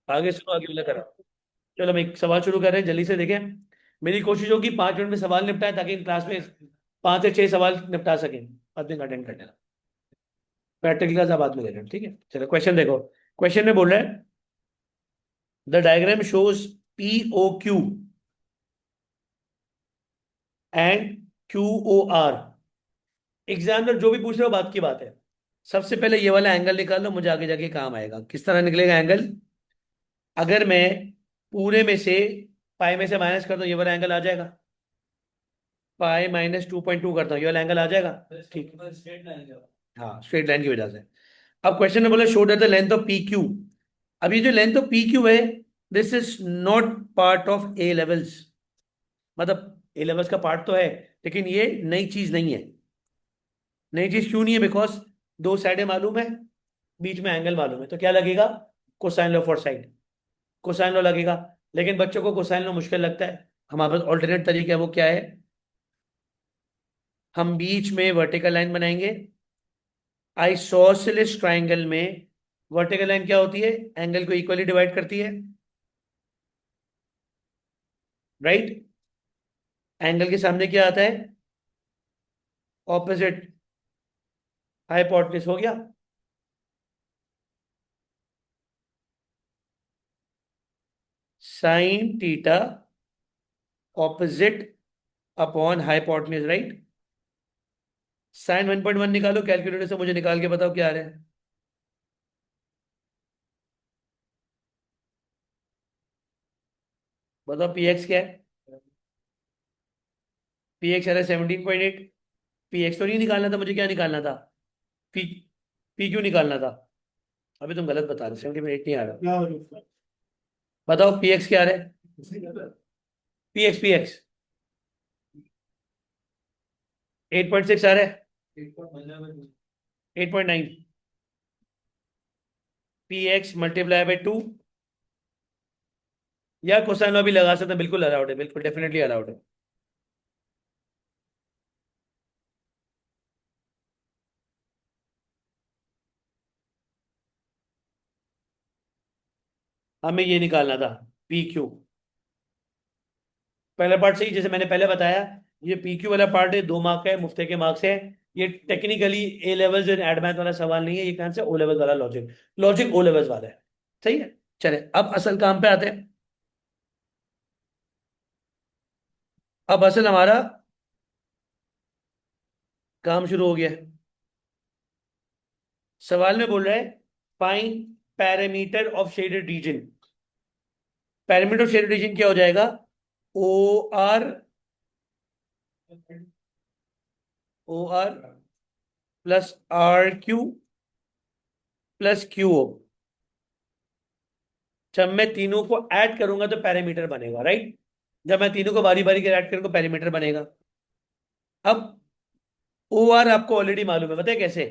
आगे सुनो, आगे वाला करा। चलो हम एक सवाल शुरू कर रहे हैं, जल्दी से देखें। मेरी कोशिश होगी 5 मिनट में सवाल निपटाएं, ताकि क्लास में 5 से 6 सवाल निपटा सकें। बाद में अटेंड कर लेना। प्रैक्टिकल क्लास आप बाद में ले लेना, ठीक है। चलो क्वेश्चन देखो। क्वेश्चन में बोल रहा है, the diagram shows P O Q and Q O R. Examiner जो भी पूछ रहे हो बात की बात है। सबसे पहले ये वाला एंगल निकाल लो, मुझे आगे जाके काम आएगा। किस तरह निकलेगा एंगल? अगर मैं पूरे में से पाई में से माइनस कर दूं, ये वाला एंगल आ जाएगा। पाई -2.2 करता हूँ, ये वाला एंगल आ जाएगा। ठीक। हाँ, स्ट्रेट लाइन की वजह से। अब क्वेश्चन में बोला, show that the length of P Q. अब ये जो लेंथ ऑफ पी क्यू है, this is not part of A levels. मतलब ए लेवल्स का पार्ट तो है, लेकिन ये नई चीज नहीं है। नई चीज क्यों नहीं है? बिकॉज दो साइडें मालूम है, बीच में एंगल मालूम है, तो क्या लगेगा? Cosine law for side. Cosine law लगेगा। लेकिन बच्चों को कोसाइन लॉ मुश्किल लगता है। हमारे पास ऑल्टरनेट तरीका है, वो क्या है? हम बीच में वर्टिकल लाइन बनाएंगे। आइसोसेलेस ट्राइंगल में वर्टिकल लाइन क्या होती है? एंगल को इक्वली डिवाइड करती है, राइट। एंगल के सामने क्या आता है? Opposite hypotenuse. हो गया। Sine theta opposite upon hypotenuse, right. Sine 1.1 निकालो कैलकुलेटर से, मुझे निकाल के बताओ क्या आ रहा है। बताओ पी एक्स क्या है? पी एक्स आ रहा है 17.8। पी एक्स तो नहीं निकालना था, मुझे क्या निकालना था? पी पी क्यू निकालना था। अभी तुम गलत बता रहे, 17.8 नहीं आ रहा। बताओ पी एक्स क्या आ रहा है? पी एक्स 8.6 आ रहा है। 8.9। P x multiply by 2। या कोसाइन लॉ भी लगा सकते हैं, बिल्कुल अलाउड है, बिल्कुल डेफिनेटली अलाउड है। हमें ये निकालना था, पी क्यू। पहला पार्ट सही, जैसे मैंने पहले बताया। ये पी क्यू वाला पार्ट है, 2 मार्क का है, मुफ्ते के मार्क्स है। ये technically A levels and advance वाला सवाल नहीं है, ये कहां से? ओ लेवल वाला लॉजिक। लॉजिक ओ लेवल्स वाला है। सही है। चले अब असल काम पे आते हैं। अब असल हमारा काम शुरू हो गया है। सवाल में बोल रहा है, find parameter of shaded region. Parameter of shaded region क्या हो जाएगा? O R. O R plus R Q plus Q O. जब मैं तीनों को ऐड करूंगा तो पैरामीटर बनेगा, राइट। जब मैं तीनों को बारी बारी के ऐड करूंगा पैरामीटर बनेगा। अब ओ आर आपको ऑलरेडी मालूम है, बताए कैसे?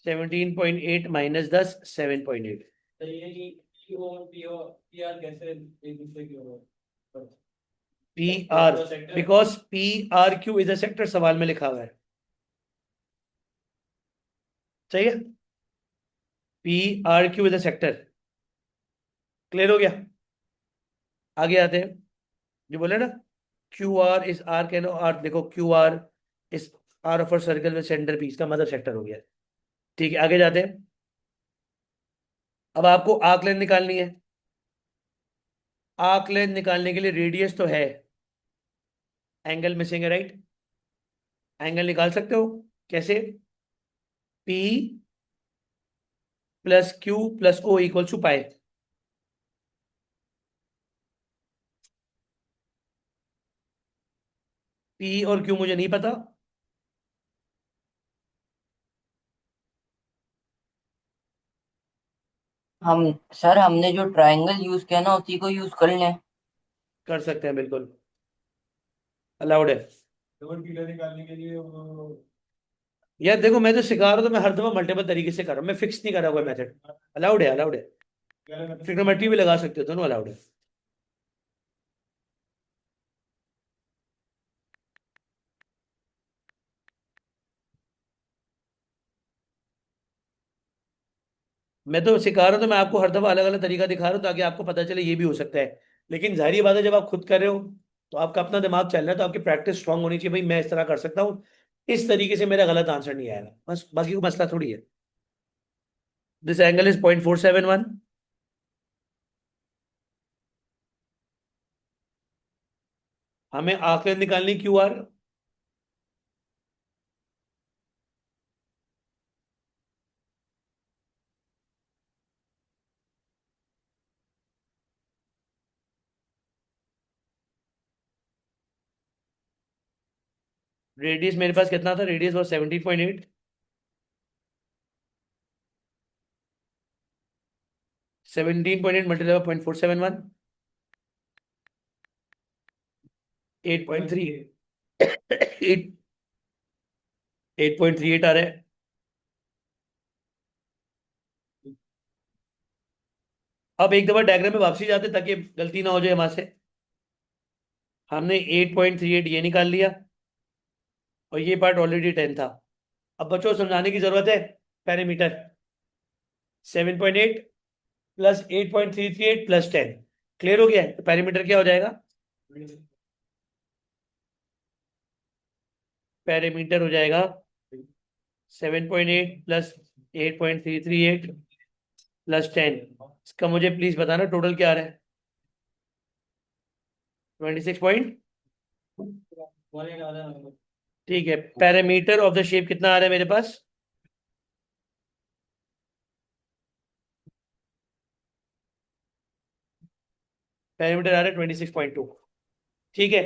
17.8 -10 7.8। तो ये कि पी और पी आर कैसे एक दूसरे की ओर? P R, because P R Q is a sector, सवाल में लिखा हुआ है। सही है। P R Q is a sector. Clear हो गया। आगे आते हैं। जो बोले ना, Q R is R can R, देखो Q R is R of circle with centre P, इसका मदर सेक्टर हो गया। ठीक है, आगे जाते हैं। अब आपको आर्क लेंथ निकालनी है। आर्क लेंथ निकालने के लिए रेडियस तो है, एंगल मिसिंग है, राइट। एंगल निकाल सकते हो। कैसे? P plus Q plus O equal to pi. P और क्यू मुझे नहीं पता। हम सर हमने जो ट्रायंगल यूज किया ना उसी को यूज कर लें। कर सकते हैं, बिल्कुल अलाउड है। डबल पीलर निकालने के लिए यार देखो, मैं तो सिखा रहा हूं, तो मैं हर दफा मल्टीपल तरीके से कर रहा हूँ, मैं फिक्स नहीं कर रहा कोई मेथड। अलाउड है, अलाउड है। ट्रिग्नोमेट्री भी लगा सकते हो, दोनों अलाउड है। मैं तो सिखा रहा हूँ तो मैं आपको हर दफा अलग अलग तरीका दिखा रहा हूँ ताकि आपको पता चले ये भी हो सकता है। लेकिन जाहिर बात है जब आप खुद कर रहे हो तो आपका अपना दिमाग चल रहा है तो आपकी प्रैक्टिस स्ट्रांग होनी चाहिए, भाई मैं इस तरह कर सकता हूँ, इस तरीके से मेरा गलत आंसर नहीं आएगा, बस बाकी कोई मसला थोड़ी है। This angle is 0.471। हमें आंकड़े निकालनी क्यू आर। रेडियस मेरे पास कितना था, रेडियस वॉज 17.8। 17.8 मल्टीप्लाई 0.471, 8.3, 8.38 आ रहा है। अब एक दफा डायग्राम में वापसी जाते ताकि गलती ना हो जाए हमारे से। हमने 8.38 ये निकाल लिया और ये पार्ट ऑलरेडी 10 था। अब बच्चों समझाने की जरूरत है। पैरामीटर 7.8 प्लस 8.338 प्लस 10 क्लियर हो गया है, तो पैरामीटर क्या हो जाएगा? पैरामीटर हो जाएगा 7.8 प्लस 8.338 प्लस 10। इसका मुझे प्लीज बताना टोटल क्या आ रहा है? 26 पॉइंट। ठीक है, पैरामीटर ऑफ द शेप कितना आ रहा है मेरे पास? पैरामीटर आ रहा है 26.2। ठीक है,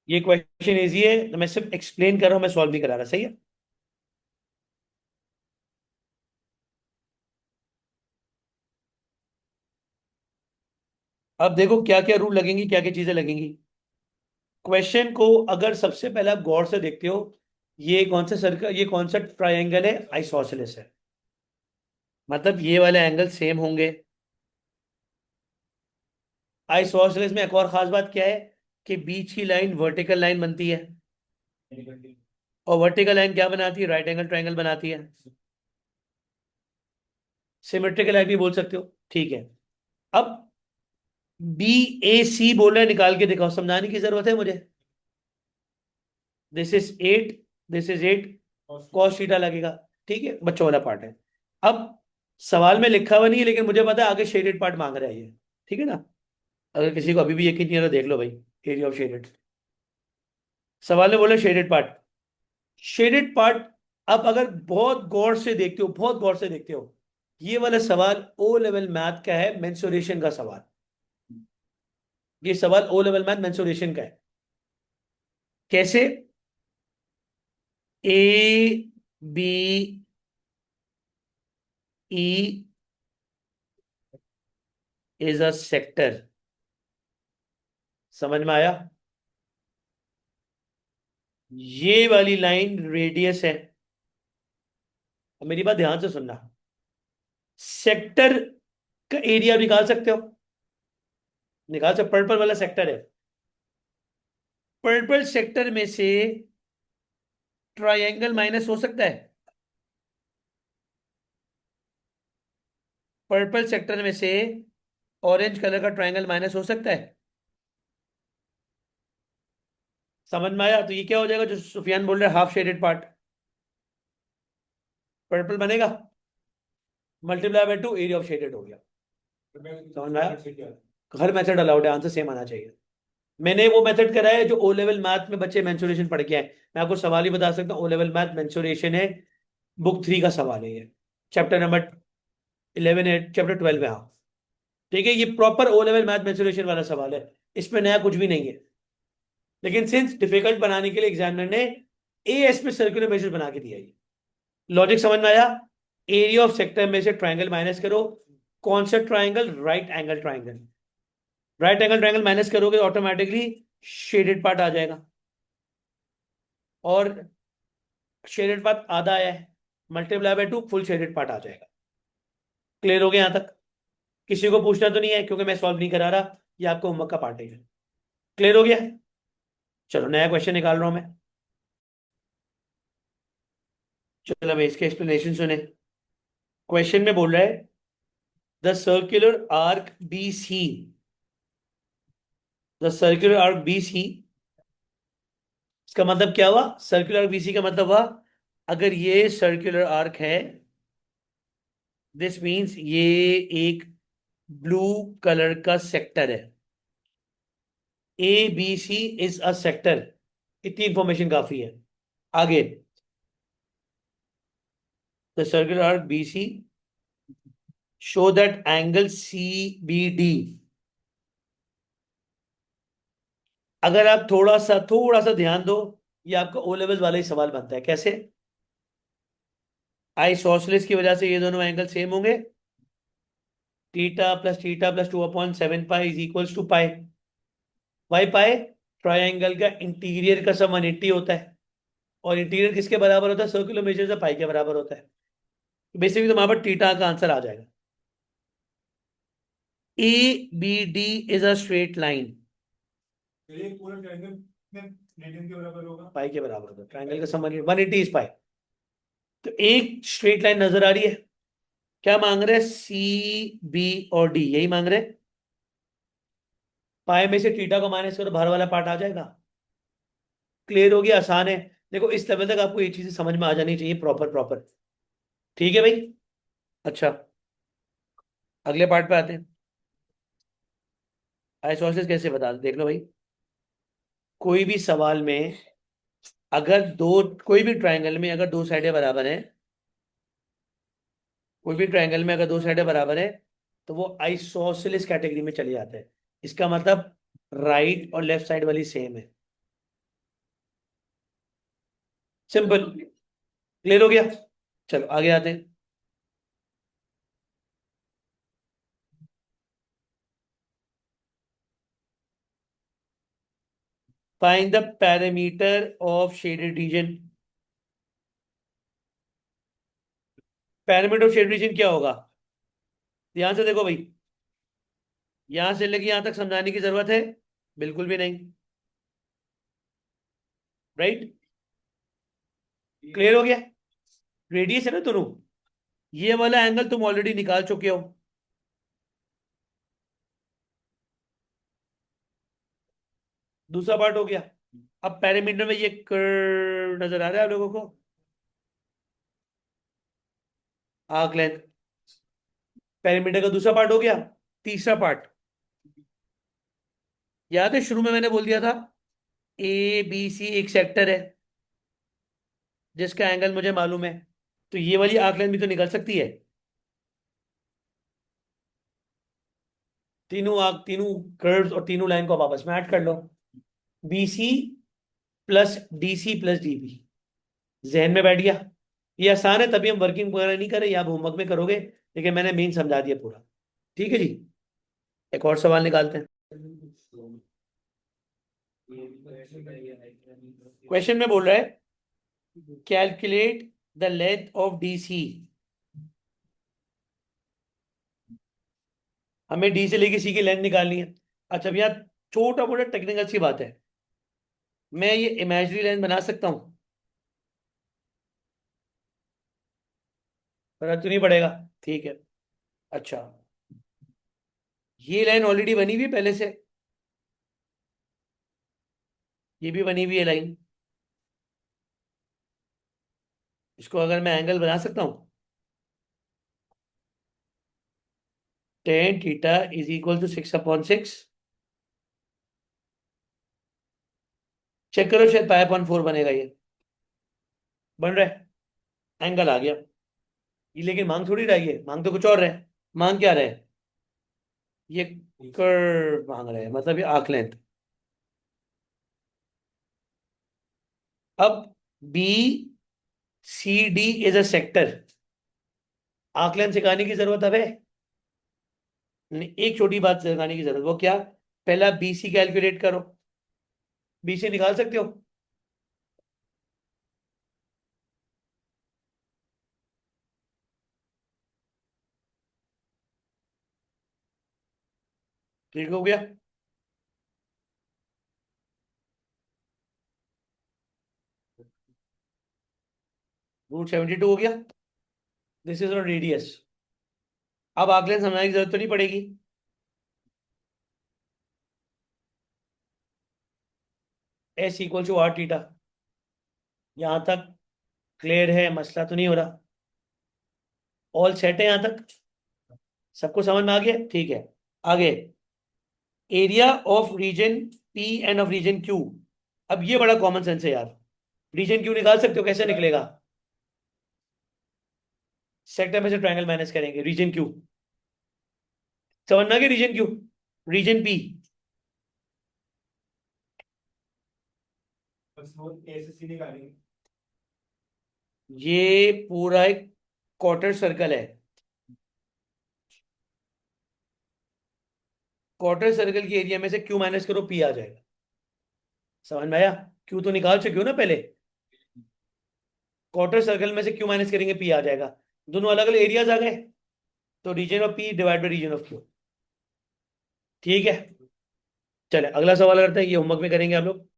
ये क्वेश्चन इजी है तो मैं सिर्फ एक्सप्लेन कर रहा हूं, मैं सॉल्व नहीं करा रहा, सही है। अब देखो क्या क्या रूल लगेंगी, क्या क्या चीजें लगेंगी। क्वेश्चन को अगर सबसे पहले आप गौर से देखते हो, ये कौन सा सर्कल, ये कौन सा ट्रायंगल है? आइसोसेलेस है। मतलब ये वाले एंगल सेम होंगे। आइसोसेलेस में एक और खास बात क्या है कि बीच की लाइन वर्टिकल लाइन बनती है, और वर्टिकल लाइन क्या बनाती है? राइट एंगल ट्रायंगल बनाती है। सिमेट्रिकल लाइन भी बोल सकते हो, ठीक है। अब बी ए सी बोल रहे हैं, निकाल के दिखाओ, समझाने की जरूरत है मुझे। This is 8, this is 8, cos theta लगेगा। ठीक है, बच्चों वाला पार्ट है। अब सवाल में लिखा हुआ नहीं है लेकिन मुझे पता है आगे शेडेड पार्ट मांग रहा है ये, ठीक है ना। अगर किसी को अभी भी यकीन नहीं है तो देख लो भाई, एरिया ऑफ शेडेड। सवाल में बोला शेडेड पार्ट, शेडेड पार्ट। अब अगर बहुत गौर से देखते हो, बहुत गौर से देखते हो, ये वाला सवाल ओ लेवल मैथ का है, मेंसुरेशन का सवाल। ये सवाल ओ लेवल मैथ मेंसुरेशन का है। कैसे? A B E is a sector. समझ में आया? ये वाली लाइन रेडियस है। अब मेरी बात ध्यान से सुनना। सेक्टर का एरिया निकाल सकते हो, निकाल सकते, पर्पल वाला सेक्टर है। पर्पल सेक्टर में से ट्रायंगल माइनस हो सकता है? पर्पल सेक्टर में से ऑरेंज कलर का ट्रायंगल माइनस हो सकता है? समझ में आया? तो ये क्या हो जाएगा जो सुफियान बोल रहे हैं, हाफ शेडेड पार्ट पर्पल बनेगा, multiply by 2 area of shaded हो गया। समझ में आया? हर मेथड अलाउड है, आंसर सेम आना चाहिए। मैंने वो मेथड कराया है जो ओ लेवल मैथ में बच्चे मेंसुरेशन पढ़ के आए। मैं आपको सवाल ही बता सकता हूँ, ओ लेवल मैथ मेंसुरेशन है, बुक 3 का सवाल है ये, चैप्टर नंबर 11 है, चैप्टर 12 है, हाँ। ठीक है, ये proper O level math mensuration वाला सवाल है, इसमें नया कुछ भी नहीं है। लेकिन सिंस डिफिकल्ट बनाने के लिए एग्जामिनर ने ए एस में सर्कुलर मेजर बना के दिया है। लॉजिक समझ में आया? एरिया ऑफ सेक्टर में से ट्राइंगल माइनस करो। कौन सा triangle? Right angle triangle. Right angle triangle minus करोगे ऑटोमेटिकली शेडेड पार्ट आ जाएगा, और शेडेड पार्ट आधा आया है, multiply by 2 full shaded part आ जाएगा। क्लियर हो गया यहां तक? किसी को पूछना तो नहीं है क्योंकि मैं सॉल्व नहीं करा रहा, ये आपको होमवर्क का पार्ट है। क्लियर हो गया? चलो नया क्वेश्चन निकाल रहा हूं मैं। चलो अब इसके एक्सप्लेनेशन सुने। क्वेश्चन में बोल रहा है the circular arc B C, the circular arc B C, इसका मतलब क्या हुआ? सर्कुलर आर्क बी सी का मतलब हुआ, अगर ये सर्कुलर आर्क है, दिस मीन्स ये एक ब्लू कलर का सेक्टर है। A B C is a sector. इतनी इंफॉर्मेशन काफी है। आगे, the circular arc B C show that angle C B D. अगर आप थोड़ा सा ध्यान दो, ये आपका ओ लेवल वाला ही सवाल बनता है। कैसे? आइसोसेलेस की वजह से ये दोनों एंगल सेम होंगे। Theta plus 2/7 pi is equals to pi. Why pi triangle का इंटीरियर का सम 180 होता है, और इंटीरियर किसके बराबर होता है? सर्कुलर मेजर से पाई के बराबर होता है। बेसिकली तो वहां पर थीटा का आंसर आ जाएगा। A B D is a straight line. एक पूरा ट्रायंगल में रेडियन के बराबर होगा, पाई के बराबर होगा। ट्रायंगल का सम 180 इज पाई। तो एक स्ट्रेट लाइन नजर आ रही है। क्या मांग रहे हैं? सी बी और डी, यही मांग रहे हैं। पाई में से थीटा को माइनस करो, बाहर वाला पार्ट आ जाएगा। क्लियर हो गया? आसान है। देखो इस लेवल तक आपको ये चीजें समझ में आ जानी चाहिए प्रॉपर प्रॉपर। ठीक है भाई? अच्छा, अगले पार्ट पे आते हैं। आइसोसेलेस कैसे बता देख लो भाई। कोई भी सवाल में अगर दो, कोई भी ट्रायंगल में अगर दो साइडें बराबर हैं, कोई भी ट्रायंगल में अगर दो साइडें बराबर है, तो वो आइसोसेलेस कैटेगरी में चले जाते हैं। इसका मतलब राइट और लेफ्ट साइड वाली सेम है। सिंपल। क्लियर हो गया? चलो आगे आते हैं। Find the parameter of shaded region. Parameter of shaded region क्या होगा? ध्यान से देखो भाई, यहां से लेके यहां तक समझाने की जरूरत है? बिल्कुल भी नहीं। राइट? क्लियर हो गया? रेडियस है ना दोनों। ये वाला एंगल तुम ऑलरेडी निकाल चुके हो। दूसरा पार्ट हो गया। अब पैरामीटर में ये कर्व नजर आ रहा है आप लोगों को? Arc length. पैरामीटर का दूसरा पार्ट हो गया। तीसरा पार्ट, याद है शुरू में मैंने बोल दिया था, ए बी सी एक सेक्टर है जिसका एंगल मुझे मालूम है। तो ये वाली आर्क लेंथ भी तो निकल सकती है। तीनों कर्व्स और तीनों लाइन को आप आपस में ऐड कर लो। B C plus D C plus D B. जहन में बैठ गया? ये आसान है, तभी हम वर्किंग वगैरह नहीं करें, या आप होमवर्क में करोगे, लेकिन मैंने मेन समझा दिया पूरा। ठीक है जी? एक और सवाल निकालते हैं। क्वेश्चन में बोल रहा है calculate the length of D C. हमें डी से लेके सी की लेंथ निकालनी है। अच्छा भैया, छोटा मोटा टेक्निकल सी बात है। मैं ये इमेजिनरी लाइन बना सकता हूँ? फर्क तो नहीं पड़ेगा। ठीक है। अच्छा, ये लाइन ऑलरेडी बनी हुई है पहले से। ये भी बनी हुई है लाइन। इसको अगर मैं एंगल बना सकता हूँ, tan theta is equal to 6/6। Check करो, शायद पाई/4 बनेगा ये। बन रहा है? एंगल आ गया। ये लेकिन मांग थोड़ी रही है, मांग तो कुछ और है। मांग क्या रहे? ये कर्व मांग रहे हैं, मतलब ये आर्क लेंथ। अब B C D is a sector. Arc length सिखाने की जरूरत अब है? नहीं, एक छोटी बात सिखाने की जरूरत, वो क्या? पहला बी सी कैलकुलेट करो। बी सी निकाल सकते हो? ठीक हो गया? √72 हो गया। दिस इज और रेडियस। अब आकलन समझाने की जरूरत तो नहीं पड़ेगी। S = R θ। यहां तक क्लियर है, मसला तो नहीं हो रहा। ऑल सेट है यहां तक, सबको समझ में आ गया? ठीक है। आगे, area of region P and of region Q. अब ये बड़ा कॉमन सेंस है यार। रीजन क्यू निकाल सकते हो, कैसे निकलेगा? सेक्टर में से ट्रायंगल माइनस करेंगे, रीजन क्यू। समझना कि रीजन क्यू, रीजन पी। ये पूरा एक क्वार्टर सर्कल है। क्वार्टर सर्कल की एरिया में से क्यू माइनस करो, पी आ जाएगा। समझ में आया? क्यू तो निकाल चुके हो ना पहले। क्वार्टर सर्कल में से क्यू माइनस करेंगे, पी आ जाएगा। दोनों अलग अलग एरियाज आ गए, तो region of P divide by region of Q. ठीक है। चले अगला सवाल करते हैं, ये होमवर्क में करेंगे आप लोग।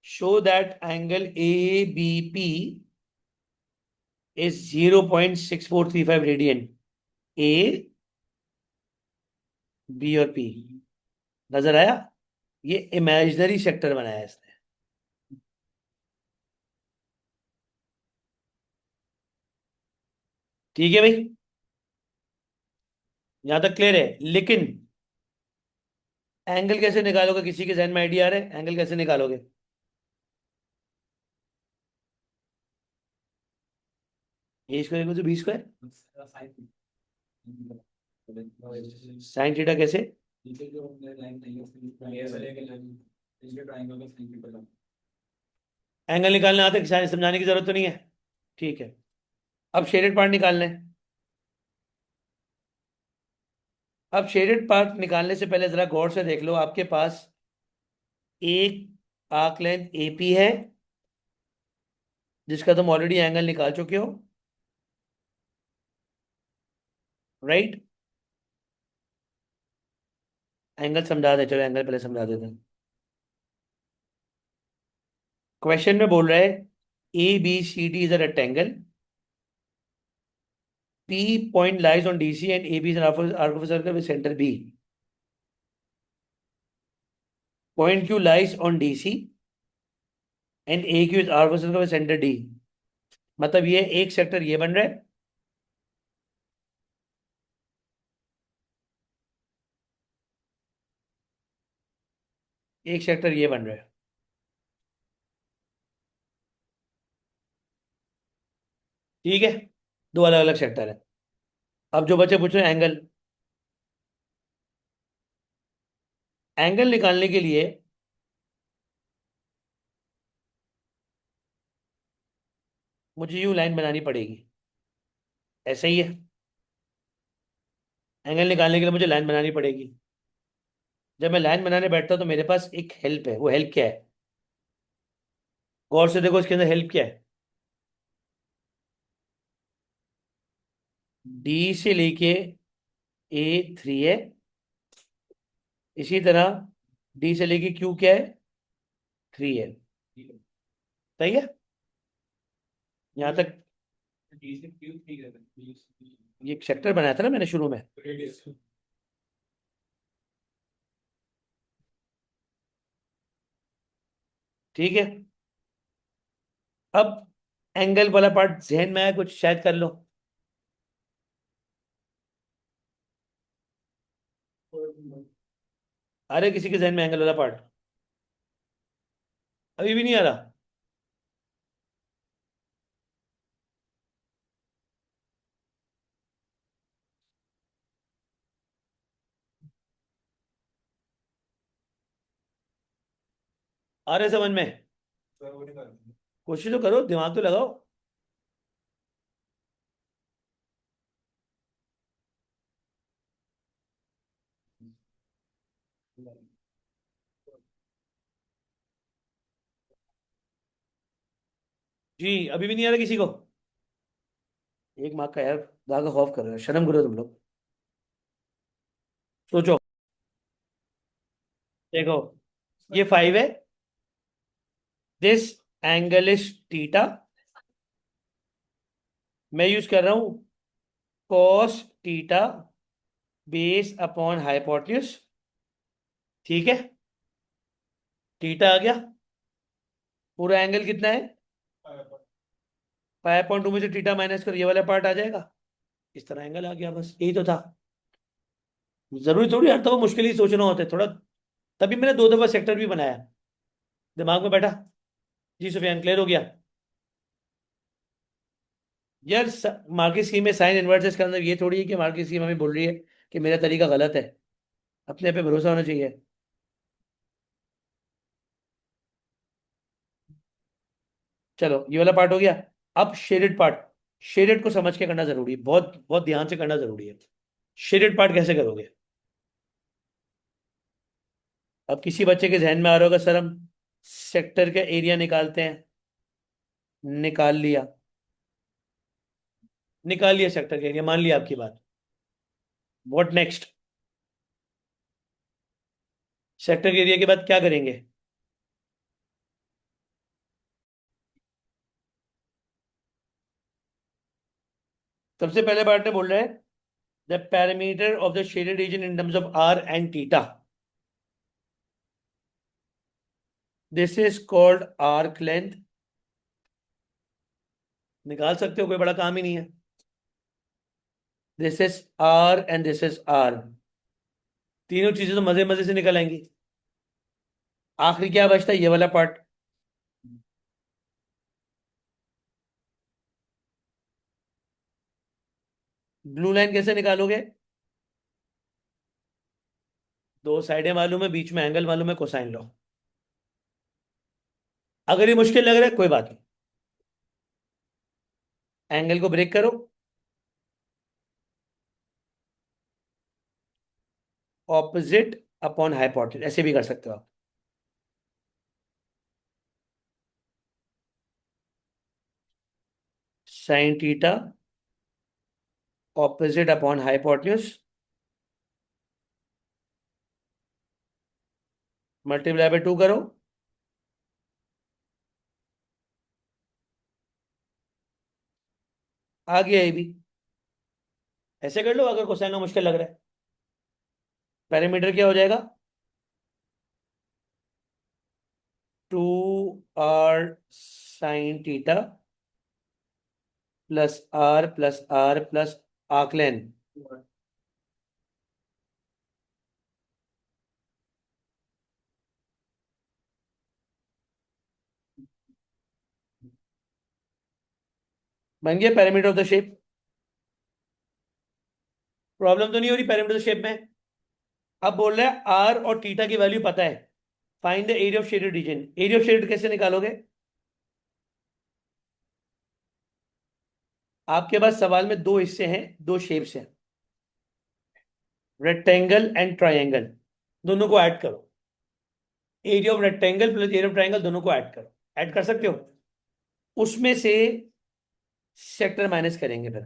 Show that angle A B P is 0.6435 radian. A, B और पी। नजर आया? ये इमेजिनरी सेक्टर बनाया है इसने। ठीक है भाई, यहां तक क्लियर है। लेकिन एंगल कैसे निकालोगे? किसी के जहन में आइडिया आ रहा है एंगल कैसे निकालोगे? A square equal to B square. Sine theta कैसे? एंगल निकालने आते समझाने की जरूरत तो नहीं है। ठीक है। अब शेडेड पार्ट निकालना है। अब शेडेड पार्ट निकालने से पहले जरा गौर से देख लो, आपके पास एक आर्क लेंथ एपी है, जिसका तुम ऑलरेडी एंगल निकाल चुके हो, राइट? एंगल समझा दे, चलो एंगल पहले समझा देते हैं। क्वेश्चन में बोल रहा है A B C D is a rectangle, P point lies on DC and AB is an arc of a circle with center B. Point Q lies on DC and AQ is arc of a circle with center D. मतलब ये एक sector ये बन रहा है, एक sector ये बन रहा है। ठीक है, दो अलग अलग सेक्टर है। अब जो बच्चे पूछ रहे हैं एंगल, एंगल निकालने के लिए मुझे यूं लाइन बनानी पड़ेगी, ऐसे ही है। एंगल निकालने के लिए मुझे लाइन बनानी पड़ेगी। जब मैं लाइन बनाने बैठता हूं तो मेरे पास एक हेल्प है। वो हेल्प क्या है? गौर से देखो, इसके अंदर हेल्प क्या है। डी से लेके A3 है, इसी तरह डी से लेके क्यू क्या है? 3 है। सही है यहां तक? ये एक सेक्टर बनाया था ना मैंने शुरू में। ठीक है। अब एंगल वाला पार्ट जहन में आया कुछ, शायद कर लो। अरे किसी के जहन में एंगल वाला पार्ट अभी भी नहीं आ रहा? आ रहे समझ में? कोशिश तो करो, दिमाग तो लगाओ। जी, अभी भी नहीं आ रहा किसी को? एक मार्क का यार, दाग का खौफ कर रहे हो, शर्म करो तुम लोग। सोचो। देखो, ये 5 है, दिस एंगल इज थीटा, मैं यूज कर रहा हूं cos theta base upon hypotenuse. ठीक है, थीटा आ गया, पूरा एंगल कितना है 5.2 में से थीटा माइनस कर ये वाला पार्ट आ जाएगा, इस तरह एंगल आ गया, बस यही तो था। जरूरी थोड़ी हर दफा मुश्किल ही सोचना होता है थोड़ा, तभी मैंने 2 दफा सेक्टर भी बनाया, दिमाग में बैठा। जी सुफियान, क्लियर हो गया? यार मार्केट स्कीम में साइन इनवर्सेस का अंदर ये थोड़ी है कि मार्केट स्कीम हमें बोल रही है कि मेरा तरीका गलत है, अपने पे भरोसा होना चाहिए। चलो ये वाला पार्ट हो गया। अब शेडेड पार्ट, शेडेड को समझ के करना जरूरी है, बहुत बहुत ध्यान से करना जरूरी है। शेडेड पार्ट कैसे करोगे? अब किसी बच्चे के जहन में आ रहा होगा सर हम सेक्टर का एरिया निकालते हैं, निकाल लिया, निकाल लिया सेक्टर का एरिया, मान लिया आपकी बात, व्हाट नेक्स्ट? सेक्टर के एरिया के बाद क्या करेंगे? सबसे पहले पार्ट में बोल रहे हैं the parameter of the shaded region in terms of R and theta, this is called arc length. निकाल सकते हो, कोई बड़ा काम ही नहीं है। This is R and this is R, तीनों चीजें तो मजे मजे से निकल आएंगी। आखिरी क्या बचता है, ये वाला पार्ट। ब्लू लाइन कैसे निकालोगे? दो साइडें मालूम है, बीच में एंगल मालूम है, कोसाइन लो। अगर ये मुश्किल लग रहा है कोई बात नहीं, एंगल को ब्रेक करो, ऑपोजिट अपॉन हाइपोटेन्यूज, ऐसे भी कर सकते हो आप। Sign theta opposite upon hypotenuse multiply by 2 करो, आ गया ये भी। ऐसे कर लो अगर कोसाइन मुश्किल लग रहा है। पैरामीटर क्या हो जाएगा? 2r साइन थीटा प्लस आकलन। बन गया parameter of the shape. Problem तो नहीं हो रही पैरामीटर ऑफ द शेप में? अब बोल रहा है आर और थीटा की वैल्यू पता है, find the area of shaded reason. Area of shaded कैसे निकालोगे? आपके पास सवाल में दो हिस्से हैं, दो शेप्स हैं, रेक्टेंगल एंड ट्राइंगल, दोनों को ऐड करो। Area of rectangle plus area of triangle दोनों को ऐड करो, ऐड कर सकते हो। उसमें से सेक्टर माइनस करेंगे फिर,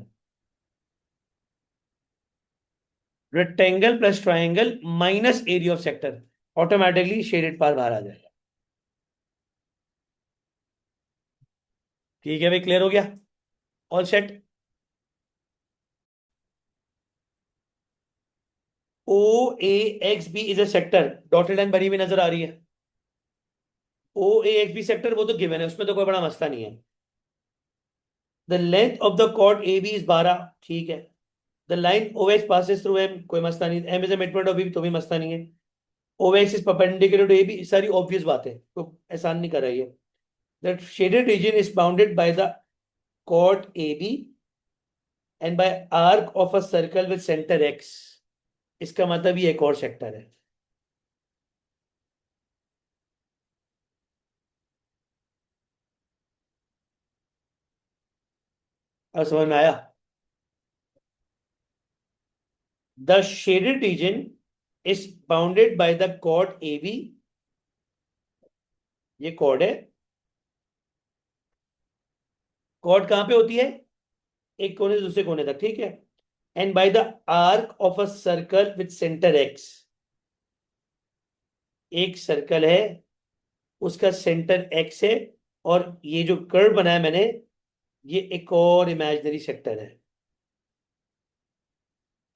rectangle plus triangle minus area of sector, automatically shaded part बाहर आ जाएगा। ठीक है भाई, क्लियर हो गया? All set. O A X B is a sector, dotted line बनी हुई नजर आ रही है। O A X B sector वो तो गिवन है, उसमें तो कोई बड़ा मसला नहीं है। The length of the chord A B is 12, ठीक है। The line O X passes through M, कोई मसला नहीं, M is a midpoint of B, तो भी मसला नहीं है। O X is perpendicular to A B, सारी ऑब्वियस बात है, तो एहसान नहीं कर रही है। That shaded region is bounded by the chord A B and by arc of a circle with centre x, इसका मतलब ये एक और सेक्टर है। अब समझ में आया? The shaded region is bounded by the chord A B, ये कॉर्ड है। कॉर्ड कहां पे होती है? एक कोने से दूसरे कोने तक, ठीक है। And by the arc of a circle with centre x, एक सर्कल है, उसका सेंटर एक्स है और ये जो कर्व बनाया मैंने, ये एक और इमेजिनरी सेक्टर है।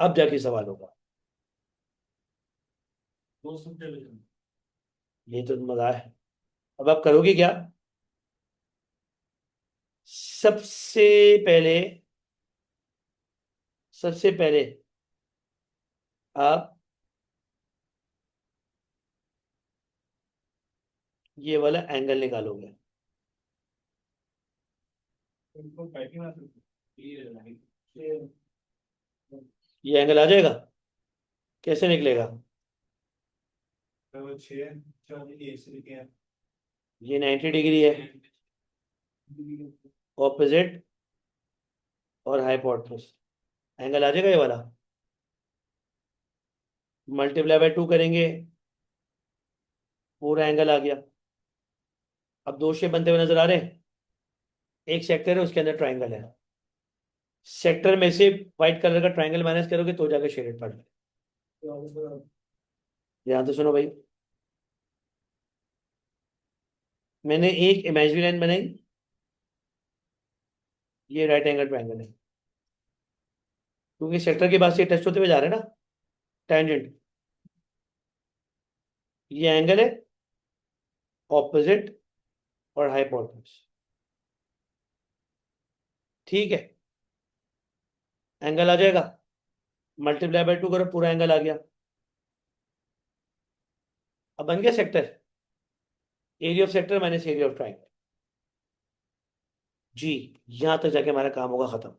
अब जाके सवाल होगा। ये तो मजा है। अब आप करोगे क्या? सबसे पहले, सबसे पहले आप ये वाला एंगल निकालोगे। ये एंगल आ जाएगा। कैसे निकलेगा? ये 90 डिग्री है, ऑपोजिट और हाइपोटेन्यूज। एंगल आ जाएगा ये वाला। मल्टीप्लाई बाय 2 करेंगे, पूरा एंगल आ गया। अब दो शेप बनते हुए नजर आ रहे हैं। एक सेक्टर है, उसके अंदर ट्राइंगल है। सेक्टर में से व्हाइट कलर का ट्राइंगल माइनस करोगे तो जाके शेडेड पार्ट। ध्यान से सुनो भाई। मैंने एक इमेजिनरी लाइन बनाई, ये राइट एंगल ट्राइंगल है, क्योंकि सेक्टर के बाद से टच होते हुए जा रहे हैं ना, टेंजेंट। ये एंगल है, ऑपोजिट और हाइपोटेन्यूज। ठीक है, एंगल आ जाएगा। मल्टीप्लाई बाय 2 करो, पूरा एंगल आ गया। अब बन गया sector. Area of sector minus area of triangle. जी, यहां तक जाके हमारा काम होगा खत्म।